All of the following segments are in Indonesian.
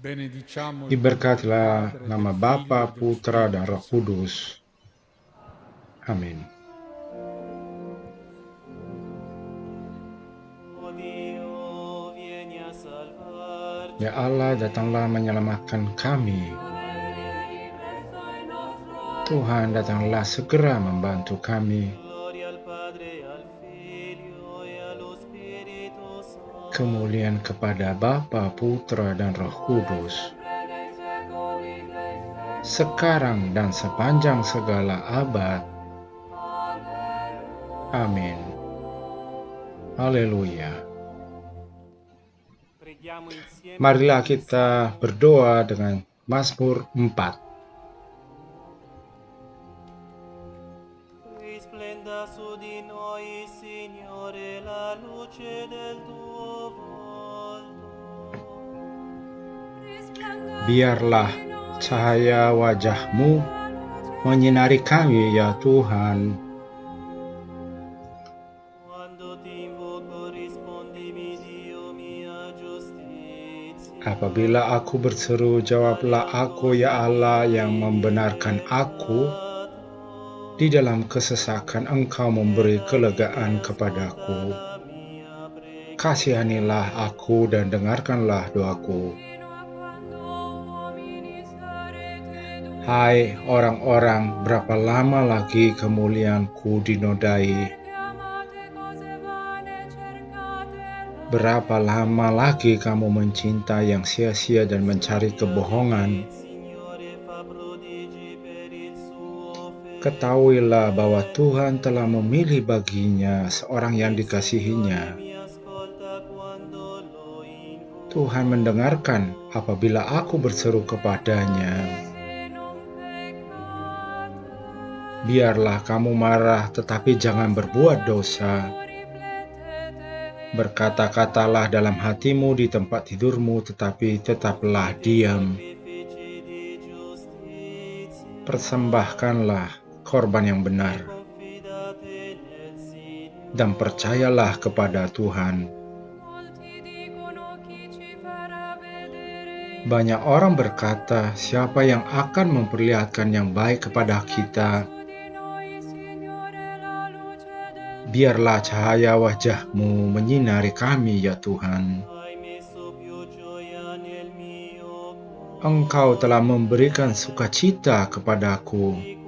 benediciamo il nome del Diberkatilah Padre, nama del Figlio Bapa, e dello Putra, dan Spirito Roh Santo. Kudus. Amin. Ya Allah, datanglah menyelamatkan kami. Tuhan, datanglah segera membantu kami. Kemuliaan kepada Bapa, Putra, dan Roh Kudus, sekarang dan sepanjang segala abad. Amin. Haleluya. Marilah kita berdoa dengan Mazmur 4. Risplenda su di noi, Signore, la luce del tuo volto. Biarlah cahaya wajah-Mu menyinari kami, ya Tuhan. Quando ti invoco, rispondimi, Dio mia giustizia. Apabila aku berseru, jawablah aku, ya Allah, yang membenarkan aku. Di dalam kesesakan Engkau memberi kelegaan kepadaku. Kasihanilah aku dan dengarkanlah doaku. Hai orang-orang, berapa lama lagi kemuliaanku dinodai? Berapa lama lagi kamu mencinta yang sia-sia dan mencari kebohongan? Ketahuilah bahwa Tuhan telah memilih baginya seorang yang dikasihinya. Tuhan mendengarkan apabila aku berseru kepadanya. Biarlah kamu marah, tetapi jangan berbuat dosa. Berkata-katalah dalam hatimu di tempat tidurmu, tetapi tetaplah diam. Persembahkanlah korban yang benar, dan percayalah kepada Tuhan. Banyak orang berkata, siapa yang akan memperlihatkan yang baik kepada kita? Biarlah cahaya wajah-Mu menyinari kami, ya Tuhan. Engkau telah memberikan sukacita kepadaku,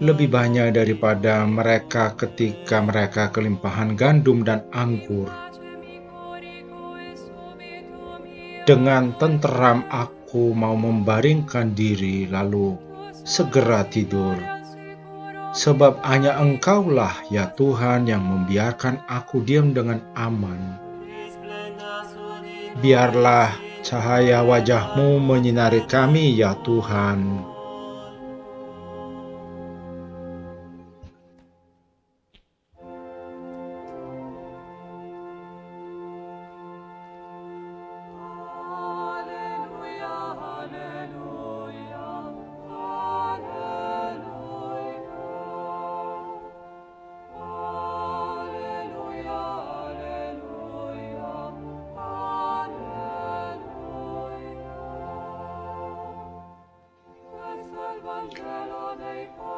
lebih banyak daripada mereka ketika mereka kelimpahan gandum dan anggur. Dengan tenteram aku mau membaringkan diri, lalu segera tidur. Sebab hanya Engkaulah, ya Tuhan, yang membiarkan aku diam dengan aman. Biarlah cahaya wajah-Mu menyinari kami, ya Tuhan.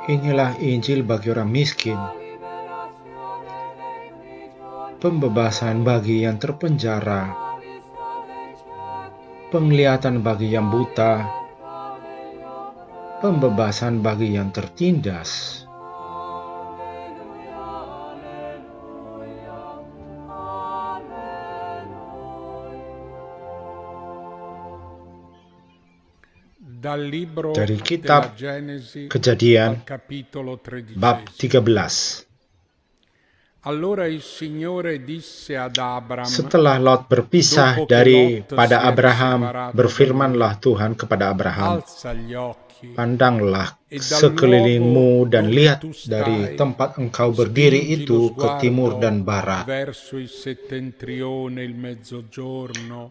Inilah Injil bagi orang miskin, pembebasan bagi yang terpenjara, penglihatan bagi yang buta, pembebasan bagi yang tertindas. Dari kitab Kejadian, bab 13. Setelah Lot berpisah daripada Abraham, berfirmanlah Tuhan kepada Abraham, pandanglah sekelilingmu dan lihat dari tempat engkau berdiri itu ke timur dan barat,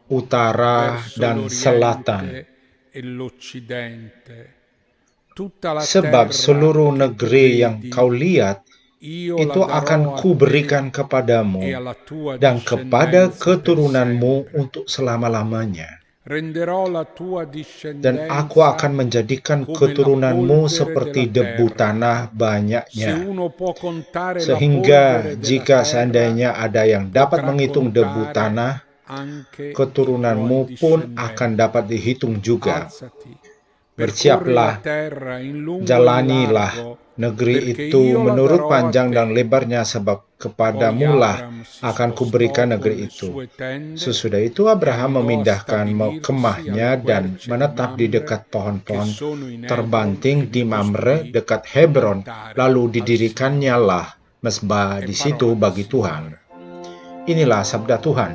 utara dan selatan. Sebab seluruh negeri yang kau lihat itu akan kuberikan kepadamu dan kepada keturunanmu untuk selama-lamanya. Dan aku akan menjadikan keturunanmu seperti debu tanah banyaknya. Sehingga jika seandainya ada yang dapat menghitung debu tanah, keturunanmu pun akan dapat dihitung juga. Bersiaplah, jalanilah negeri itu menurut panjang dan lebarnya, sebab kepadamulah akan kuberikan negeri itu. Sesudah itu Abraham memindahkan kemahnya dan menetap di dekat pohon-pohon terbanting di Mamre dekat Hebron, lalu didirikannya lah mezbah di situ bagi Tuhan. Inilah sabda Tuhan.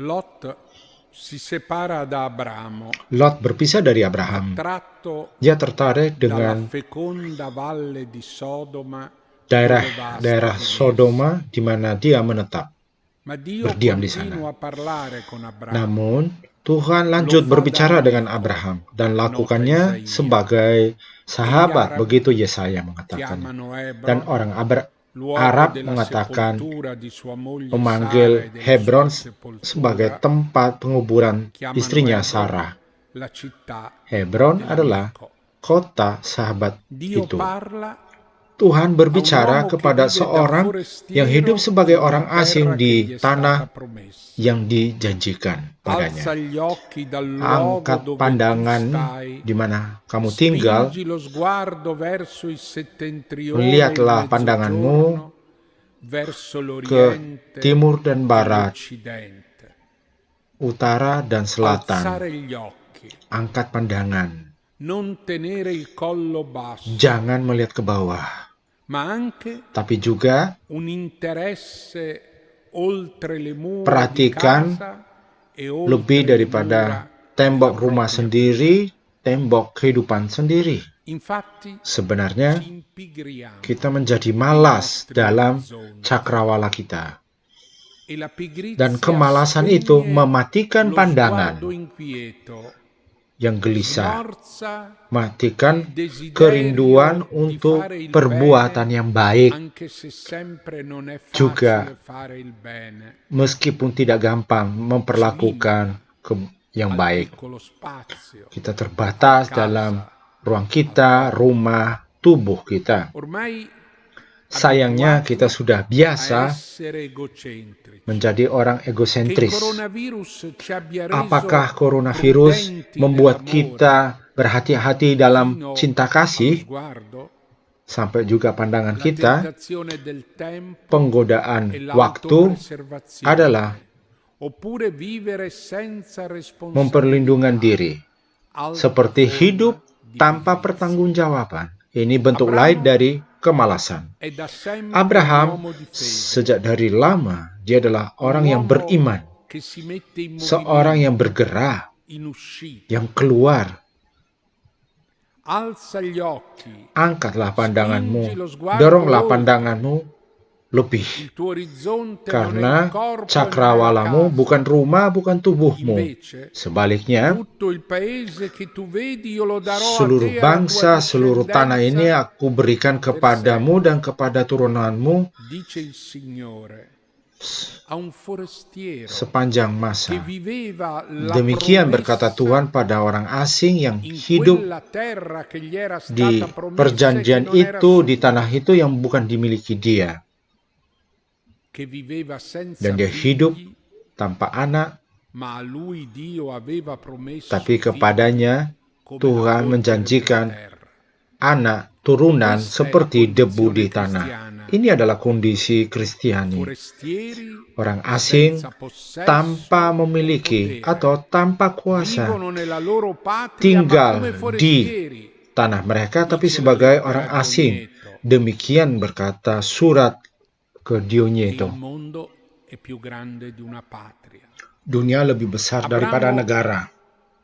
Lot si separa da Abramo. Lot berpisah dari Abraham. Dia tertarik dengan daerah Sodoma di mana dia menetap, berdiam di sana. Namun, Tuhan lanjut berbicara dengan Abraham dan lakukannya sebagai sahabat, begitu Yesaya mengatakan. Dan orang Arab mengatakan memanggil Hebron sebagai tempat penguburan istrinya Sarah. Hebron adalah kota sahabat itu. Tuhan berbicara kepada seorang yang hidup sebagai orang asing di tanah yang dijanjikan padanya. Angkat pandangan di mana kamu tinggal, lihatlah pandanganmu ke timur dan barat, utara dan selatan. Angkat pandangan. Jangan melihat ke bawah, tapi juga perhatikan lebih daripada tembok rumah sendiri, tembok kehidupan sendiri. Sebenarnya, kita menjadi malas dalam cakrawala kita. Dan kemalasan itu mematikan pandangan. Yang gelisah, matikan kerinduan untuk perbuatan yang baik. Juga, meskipun tidak gampang memperlakukan yang baik, kita terbatas dalam ruang kita, rumah, tubuh kita. Sayangnya kita sudah biasa menjadi orang egosentris. Apakah coronavirus membuat kita berhati-hati dalam cinta kasih? Sampai juga pandangan kita, penggodaan waktu adalah memperlindungan diri. Seperti hidup tanpa pertanggungjawaban. Ini bentuk lain dari kemalasan. Abraham sejak dari lama, dia adalah orang yang beriman. Seorang yang bergerak, yang keluar. Angkatlah pandanganmu, doronglah pandanganmu lebih. Karena cakrawalamu bukan rumah, bukan tubuhmu. Sebaliknya, seluruh bangsa, seluruh tanah ini aku berikan kepadamu dan kepada turunanmu sepanjang masa. Demikian berkata Tuhan pada orang asing yang hidup di perjanjian itu, di tanah itu yang bukan dimiliki dia. Dan dia hidup tanpa anak, tapi kepadanya Tuhan menjanjikan anak turunan seperti debu di tanah. Ini adalah kondisi Kristiani. Orang asing tanpa memiliki atau tanpa kuasa tinggal di tanah mereka, tapi sebagai orang asing. Demikian berkata surat ke Dionieto. Dunia lebih besar daripada negara.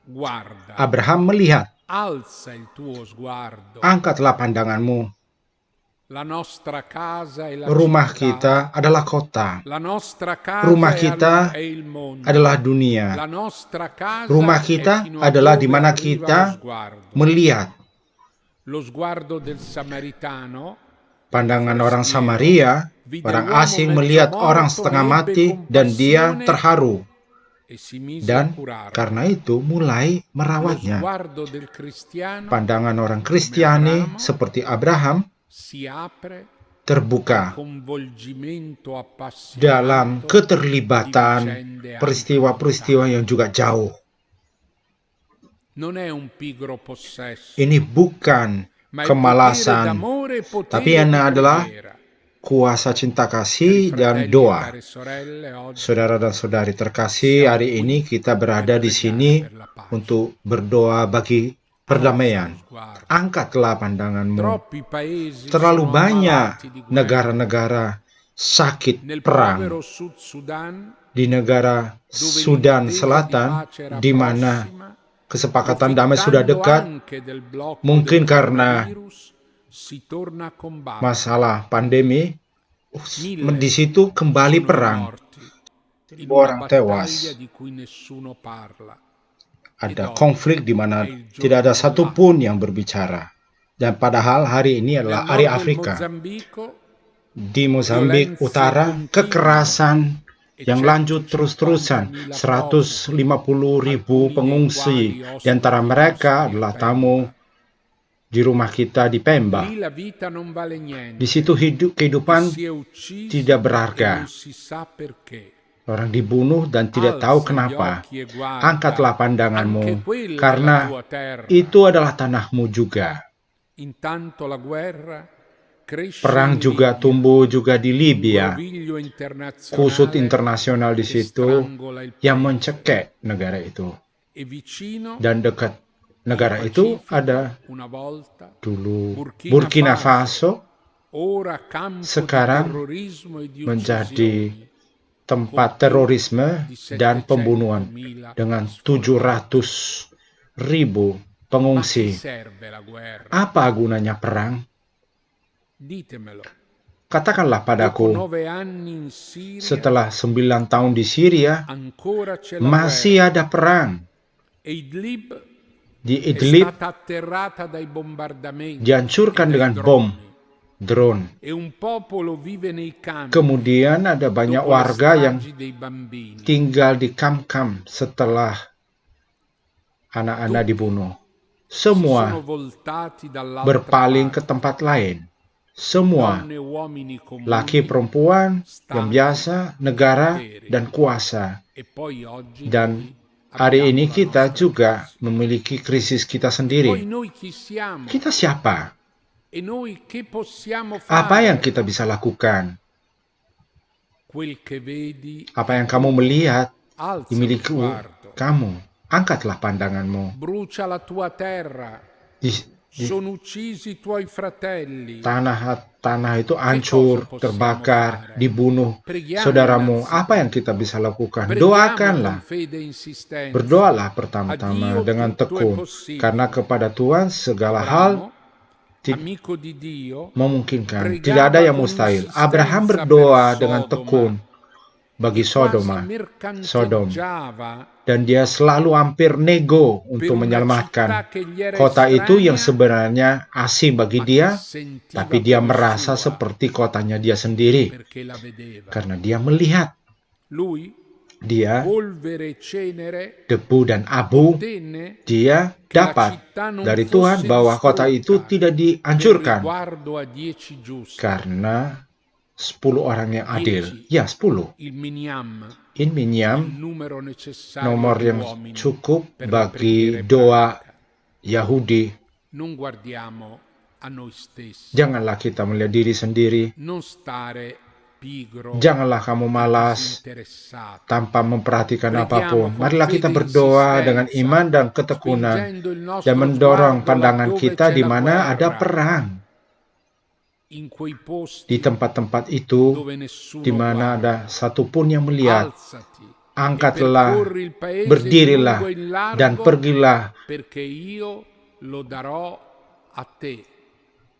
Guarda, Abraham melihat, alza il tuo sguardo. angkatlah pandanganmu. La nostra casa è la Rumah città. kita adalah kota. La nostra casa Rumah kita è il mondo. adalah dunia. La nostra casa Rumah è kita fino a adalah dove di mana arriva lo kita sguardo. melihat. Lo sguardo del Samaritano, Pandangan orang Samaria, orang asing melihat orang setengah mati dan dia terharu. e si mise Dan a curarlo. karena itu mulai Lo merawatnya. sguardo del cristiano Pandangan orang Kristiani seperti Abraham si apre al terbuka coinvolgimento appassionato dalam di keterlibatan vicende anche peristiwa-peristiwa yang juga jauh. Non è un pigro possesso, Ini bukan ma è potere kemalasan, d'amore e potere tapi di ini adalah preghiera. kuasa cinta Cari kasih dan fratelli e doa. care sorelle, oggi Saudara dan saudari terkasih, hari ini kita berada di sini untuk berdoa bagi perdamaian. Angkatlah pandanganmu. troppi paesi Terlalu sono banyak ammalati di guerra. negara-negara sakit Nel perang. povero Sud Sudan, Di negara dove Sudan l'intesa di Selatan, pace era di mana prossima, kesepakatan damai sudah profittando dekat, anche del blocco mungkin del karena coronavirus, si torna a combattere. masalah pandemi, Mille di situ kembali sono i perang. morti in 1000 una orang tewas. battaglia di cui nessuno parla. Ada konflik di mana è il giorno tidak ada dell'acqua. satupun yang berbicara. Dan padahal hari ini Nel adalah nord hari del Afrika. Mozambico, Di Mozambik violenze Utara, continue kekerasan e yang lanjut terus-terusan. 150.000 150.000 pengungsi. Di antara mereka adalah tamu di rumah kita di Pemba. lì la vita non vale niente. Di situ kehidupan Si è uccisi tidak e berharga. non si sa perché. Orang dibunuh dan tidak tahu Alza gli kenapa. occhi e guarda, Angkatlah anche pandanganmu, quella è la karena tua terra. itu adalah tanahmu juga. Intanto la guerra cresce Perang in juga Libia, tumbuh juga di un Libya. groviglio internazionale Kusut internasional di che situ strangola il yang paese. mencekek negara itu. E vicino Dan dekat negara il itu Pacifico, ada una volta, dulu Burkina Burkina Faso, Faso, ora campo sekarang di terrorismo e di menjadi uccisioni, tempat terorisme dan pembunuhan dengan 700.000 Ma che pengungsi. serve la guerra? Apa gunanya perang? Ditemelo. Katakanlah Dopo padaku, 9 anni in Siria, setelah 9 tahun di Syria, ancora c'è la masih guerra. ada perang. E Idlib Di è Idlib stata atterrata dai bombardamenti dihancurkan e dai dengan bom, droni. drone. E un popolo vive nei campi Kemudian ada banyak dopo le warga yang stragi dei bambini. tinggal di kam-kam setelah anak-anak dibunuh. Si Semua sono voltati dall'altra berpaling ke parte. tempat lain. Semua Donne e uomini comuni, laki perempuan yang biasa, negara dan kuasa. e poi oggi Dan noi hari abbiamo ini la kita nostra juga crisi. memiliki krisis kita Poi sendiri. noi chi siamo? Kita siapa? E noi che possiamo Apa yang fare? kita bisa lakukan? Quel che vedi Apa è yang kamu tuo. melihat Alza lo dimiliki sguardo. kamu. Angkatlah pandanganmu. Brucia la tua terra. Di Sono uccisi i tuoi fratelli. tanah itu hancur, terbakar, dibunuh. Saudaramu, apa yang kita bisa lakukan? Preghiamo con Doakanlah. fede e insistenza. Berdoalah pertama-tama A Dio dengan tutto è tekun. possibile. Karena kepada Tuhan segala hal Abramo, amico di Dio, memungkinkan. pregava Tidak ada yang con mustahil. insistenza Abraham berdoa per dengan Sodoma, tekun bagi e Sodoma, quasi Sodom. mercanteggiava Dan dia selalu hampir nego per untuk una menyelamatkan città che gli era kota itu yang estranea, sebenarnya asing bagi ma che dia, sentiva tapi dia come merasa sua, seperti kotanya dia sendiri. perché la vedeva. Karena dia melihat, Lui, dia polvere e cenere, debu dan abu, ottenne dia che la dapat città non dari fosse Tuhan bahwa kota itu distrutta tidak per dihancurkan riguardo a 10 giusti. karena 10 orang yang adil. 10. Ya, 10. Il miniam, In il Minyam, numero necessario nomor di yang uomini cukup per la bagi preghiera doa ebraica. Yahudi. Non guardiamo a noi stessi, Janganlah kita melihat diri sendiri. non stare pigro Janganlah kamu e malas disinteressato, tanpa memperhatikan Preghiamo apapun. con Marilah kita fede e berdoa dengan insistenza, iman dan ketekunan spingendo il dan nostro mendorong sguardo pandangan laddove kita c'è di la mana ada guerra, perang. in quei Di posti tempat-tempat itu dove di nessuno mana ada guarda. satupun yang melihat. Alzati angkatlah, percorri il paese in berdirilah, lungo e in dan largo, pergilah, perché io lo darò a te.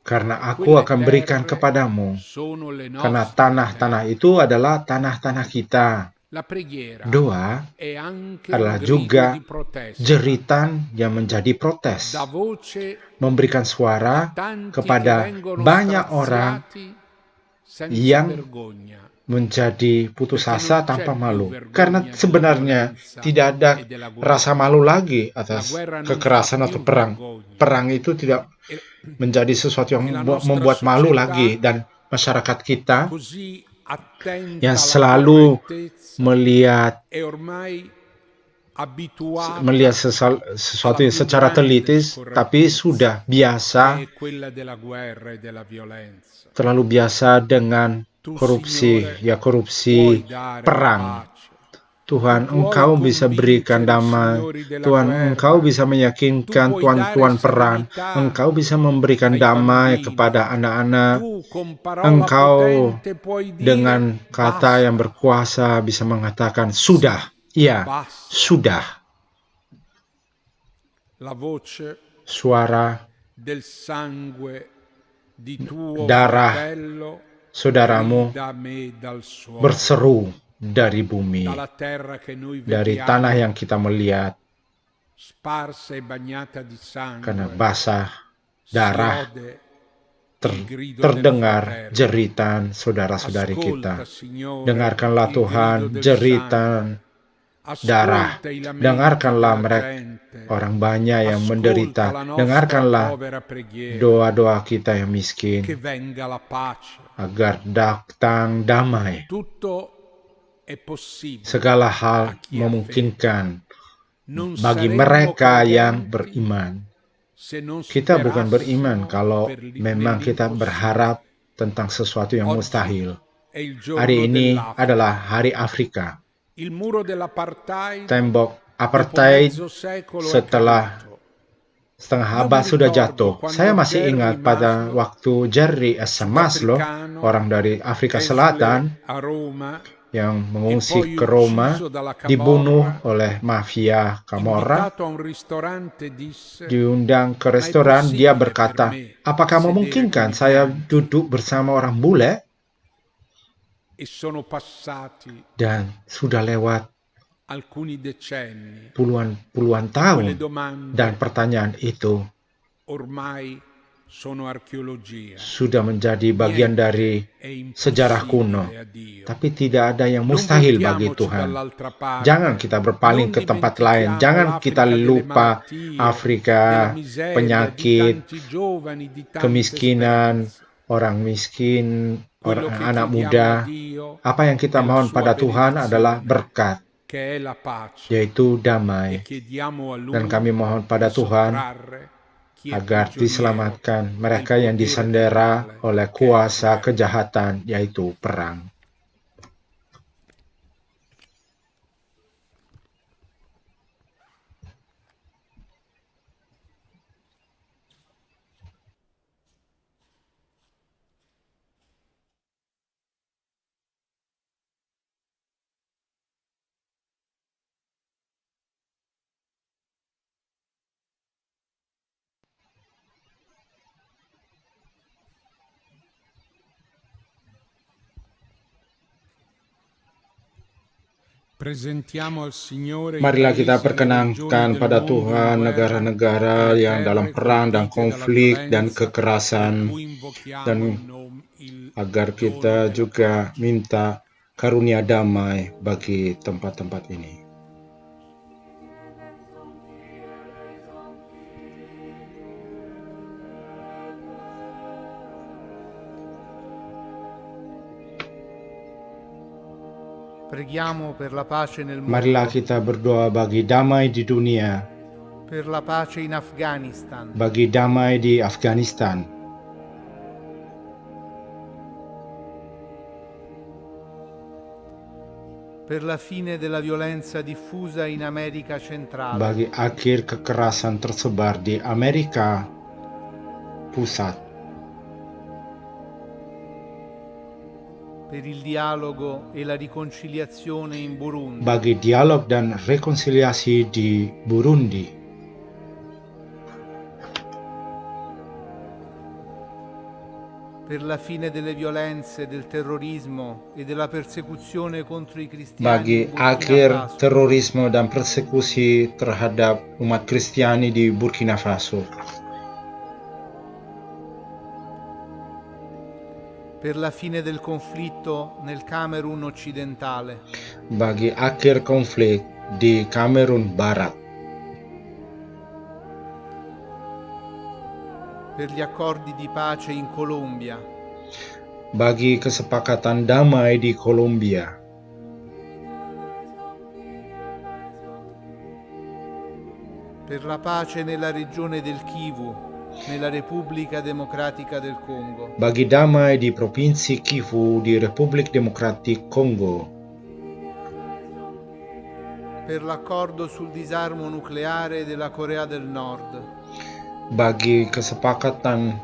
karena aku Quelle akan berikan terre kepadamu. sono le Karena nostre tanah-tanah terre. itu adalah tanah-tanah kita. La preghiera Doa è anche un adalah grido juga di protesta, jeritan yang menjadi protes, dà voce memberikan a suara tanti che kepada vengono banyak orang straziati senza yang vergogna, menjadi putus perché non asa c'è tanpa più malu. Karena vergogna della sebenarnya violenza tidak ada e della rasa guerra. malu lagi La atas guerra non fa kekerasan atau più perang. vergogna. Perang itu tidak E, menjadi sesuatu yang e la nostra membuat malu lagi, società, dan masyarakat kita così yang attenta alla selalu correttezza, melihat è ormai abituata melihat alla sesuatu yang più secara grande telitis, tapi scorrettezza, sudah biasa, che è quella della guerra e della violenza. terlalu biasa dengan Tu, korupsi, Signore, ya korupsi puoi dare la perang. pace. Tu Tuhan, puoi Engkau bisa berikan convincere i damai. signori della Tuhan, Engkau guerra. bisa Tu meyakinkan puoi dare tuan-tuan perang. serenità Engkau bisa memberikan ai damai bambini. kepada anak-anak. Tu con parola Engkau potente puoi dire dengan kata yang basta. berkuasa bisa mengatakan, Sì, sudah, iya, basta. sudah. La voce Suara del sangue di tuo darah fratello saudaramu grida a me dal suolo, berseru dari bumi, dalla terra che noi dari tanah vediamo yang kita melihat, sparsa e bagnata di karena sangue, basah si darah ode il grido del terdengar fratello. jeritan saudara-saudari Ascolta, kita. Signore, Dengarkanlah il grido Tuhan del jeritan sangue. darah. Ascolta i lamenti Dengarkanlah della mereka, gente. orang banyak yang Ascolta menderita. la nostra Dengarkanlah povera preghiera. doa-doa kita yang Che miskin, venga la pace. agar datang damai. Tutto è possibile Segala a hal chi ha fede. memungkinkan Non bagi saremmo mereka yang credenti beriman. se non Kita bukan beriman sperassimo kalau memang kita nell'impossibile. berharap tentang sesuatu yang Oggi mustahil. è il Hari giorno ini adalah dell'Africa. Hari Afrika. Il muro dell'apartheid Tembok dopo apartheid mezzo secolo è setelah caduto. setengah Io mi abad sudah ricordo jatuh. Saya quando masih Jerry ingat pada Maslow, waktu Jerry S. Maslow, sudafricano, orang dari Afrika esule Selatan, a Roma yang e mengungsi poi ke Roma, ucciso dalla dibunuh camorra, oleh mafia Camorra, invitato a un ristorante disse: diundang ke ma è restoran, dia possibile per berkata, me apakah sedere con memungkinkan i saya bianchi? duduk bersama orang bule? E sono passati Dan sudah lewat alcuni decenni puluhan e quelle tahun, dan domande pertanyaan itu ormai sono archeologia. sudah menjadi bagian dari Niente è sejarah kuno. impossibile a Dio. Tapi tidak ada yang Non mustahil bagi voltiamoci Tuhan. dall'altra Jangan parte, kita berpaling non ke tempat lain. dimentichiamo Jangan kita l'Africa delle lupa malattie, della Afrika, miseria, di penyakit, tanti giovani, di tante kemiskinan, speranze. orang miskin, Quello che anak chiediamo a muda. Dio Apa yang kita è la mohon sua pada Tuhan adalah benedizione, berkat, che è la pace, yaitu e damai. chiediamo a Dan Lui kami mohon di pada Tuhan sottrarre chi è agar prigioniero diselamatkan del mereka yang potere del disandera male, oleh che è la kuasa guerra. kejahatan, yaitu perang. Marilah kita perkenankan pada Tuhan negara-negara yang dalam perang dan konflik dan kekerasan, dan agar kita juga minta karunia damai bagi tempat-tempat ini. Preghiamo per la pace nel mondo. Marilah kita berdoa bagi damai di dunia, Per la pace in Afghanistan. bagi damai di Afghanistan, Per la fine della violenza diffusa in America centrale. bagi akhir kekerasan tersebar di Amerika Pusat, per il dialogo e la riconciliazione in Burundi, bagi dialog dan rekonsiliasi di Burundi, per la fine delle violenze, del terrorismo e della persecuzione contro i cristiani bagi in Burkina akhir Faso, terorisme dan persekusi terhadap umat Kristiani di Burkina Faso, per la fine del conflitto nel Camerun occidentale, bagi akhir konflik di Kamerun Barat, per gli accordi di pace in Colombia, bagi kesepakatan damai di Kolombia, per la pace nella regione del Kivu, nella Repubblica Democratica del Congo, bagi damai di Provinsi Kivu di Republik Demokratik Kongo, per l'accordo sul disarmo nucleare della Corea del Nord, bagi kesepakatan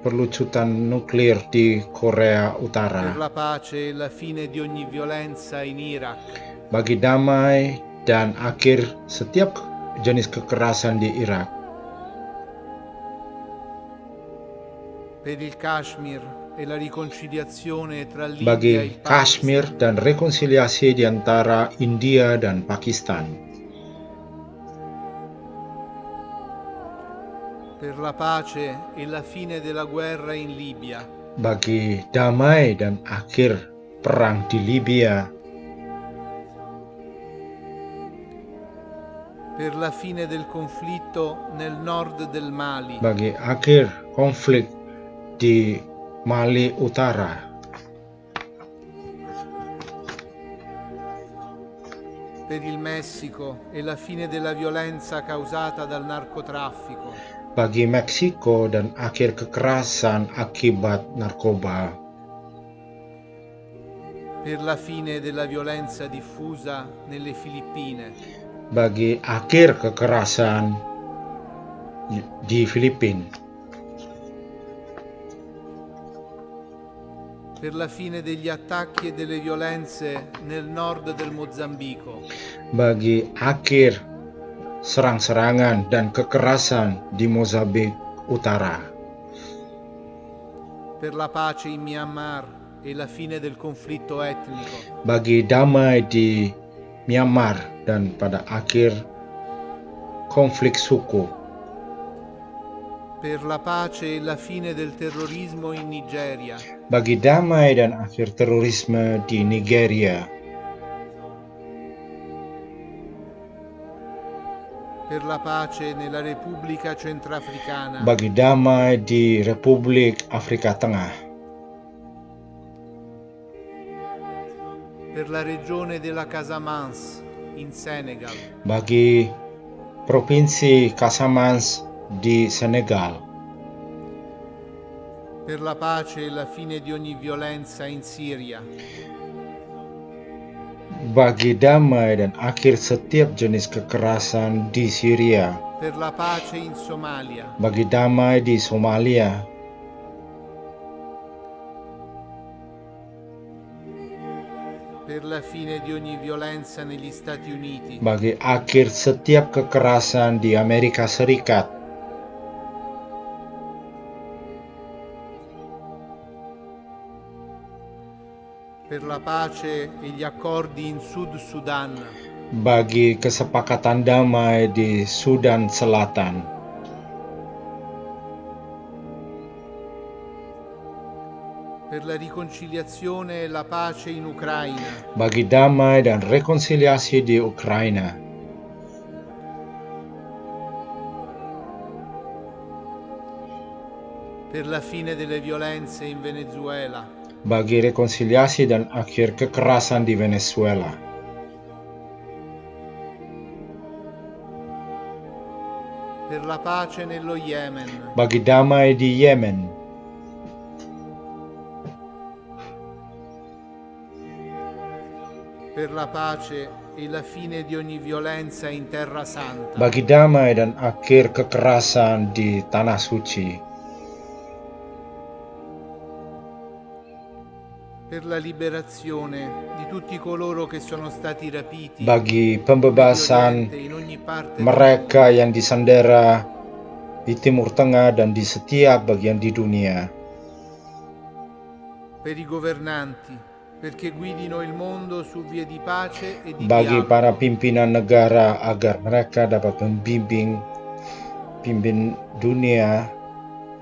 perlucutan nuklir di Korea per Utara, la pace e la fine di ogni violenza in Iraq, bagi damai dan akhir setiap jenis kekerasan di Irak, per il Kashmir e la riconciliazione tra Libia e bagi il Kashmir Pakistan, dan rekonsiliasi di antara India dan Pakistan, per la pace e la fine della guerra in Libia, bagi damai dan akhir perang di Libya, per la fine del conflitto nel nord del Mali, bagi akhir konflik di Mali Utara, per il Messico e la fine della violenza causata dal narcotraffico, bagi Meksiko dan akhir kekerasan akibat narkoba, per la fine della violenza diffusa nelle Filippine, bagi akhir kekerasan di Filipina, per la fine degli attacchi e delle violenze nel nord del Mozambico, bagi akhir serang-serangan dan kekerasan di Mozambik Utara, per la pace in Myanmar e la fine del conflitto etnico, bagi damai di Myanmar dan pada akhir konflik suku, per la pace e la fine del terrorismo in Nigeria, bagi damai dan akhir terorisme di Nigeria, per la pace nella Repubblica Centrafricana, bagi damai di Republik Afrika Tengah, per la regione della Casamance in Senegal, bagi Provinsi Casamance di Senegal, per la pace e la fine di ogni violenza in Siria, bagi damai dan akhir setiap jenis kekerasan di Syria, per la pace in Somalia, bagi damai di Somalia, per la fine di ogni violenza negli Stati Uniti, bagi akhir setiap kekerasan di Amerika Serikat, per la pace e gli accordi in Sud Sudan, bagi kesepakatan damai di Sudan Selatan, per la riconciliazione e la pace in Ucraina, bagi damai dan rekonsiliasi di Ukraina, per la fine delle violenze in Venezuela, bagi rekonsiliasi dan akhir kekerasan di Venezuela, per la pace nello Yemen, bagi damai di Yemen, per la pace e la fine di ogni violenza in Terra Santa, bagi damai dan akhir kekerasan di Tanah Suci, per la liberazione di tutti coloro che sono stati rapiti bagi in pembebasan Medio Oriente, in ogni parte del mereka mondo, yang disandera di Timur Tengah dan di setiap bagian di dunia, per i governanti, perché guidino il mondo su vie di pace e di bagi para dialogo, pimpinan negara agar mereka dapat pimpin dunia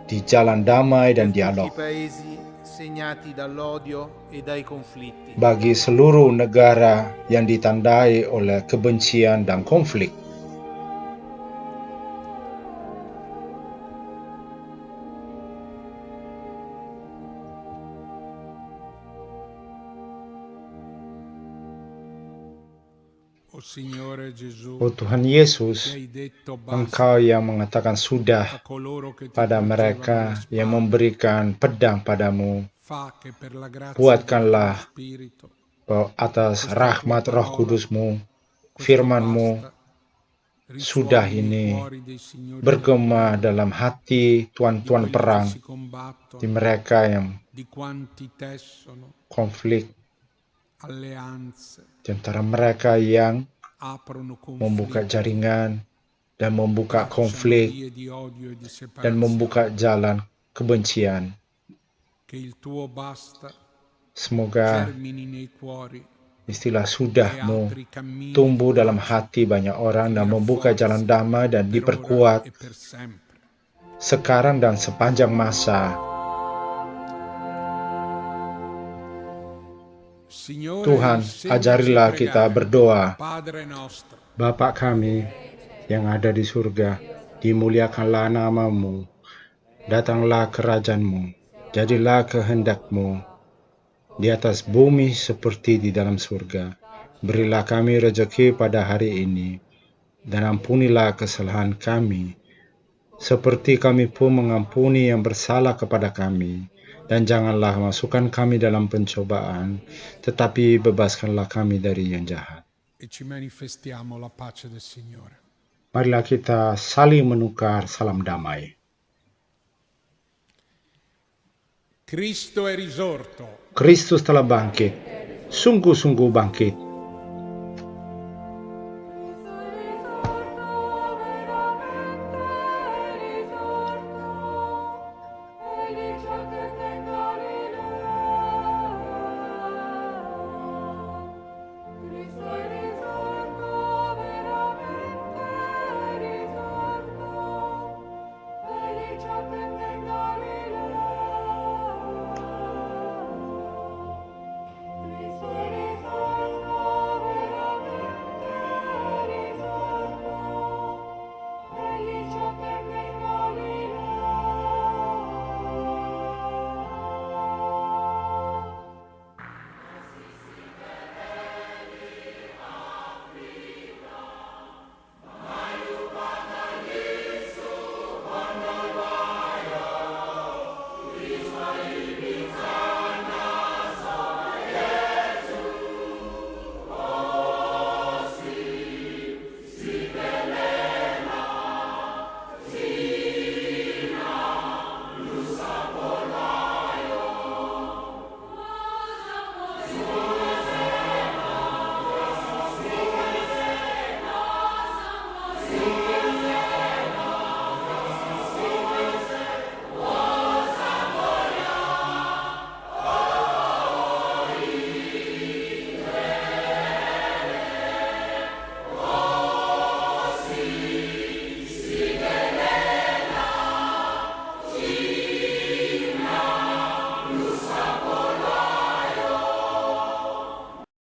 di jalan damai dan per tutti i dialog. paesi segnati dall'odio e dai conflitti. Bagi seluruh negara yang ditandai oleh kebencian dan konflik, O Signore Gesù, oh Tuhan che Yesus, hai detto Engkau basta yang mengatakan a sudah coloro che ti pada porgevano le mereka yang spade, memberikan pedang padamu, fa che per la grazia del kuatkanlah tuo Spirito atas questa tua rahmat Roh parola, Kudus-Mu, questo firman-Mu basta, sudah risuoni nei ini cuori dei signori delle bergema guerre, dalam hati di tuan-tuan quelli che perang, si di combattono, mereka yang di quanti tessono konflik, alleanze, di antara mereka yang aprono membuka conflitti, jaringan dan membuka tracciano konflik vie di odio e di dan membuka separazione. jalan kebencian. Che il tuo basta Semoga germini nei cuori istilah e sudahmu apri cammini di tumbuh dalam pace hati banyak che orang li dan membuka jalan rafforzi damai dan per ora diperkuat e per sempre. sekarang dan sepanjang masa. Signore, Tuhan, insegnaci a ajarilah kita pregare. berdoa. Padre nostro, Bapa kami yang ada di surga, dimuliakanlah namamu, datanglah kerajaan-Mu, jadilah kehendak-Mu di atas bumi seperti di dalam surga. Berilah kami rezeki pada hari ini, dan ampunilah kesalahan kami, seperti kami pun mengampuni yang bersalah kepada kami. Dan janganlah masukkan kami dalam pencobaan, tetapi bebaskanlah kami dari yang jahat. e ci manifestiamo la pace del Signore. Marilah kita saling menukar salam damai. Cristo è risorto. Kristus telah bangkit, sungguh-sungguh bangkit.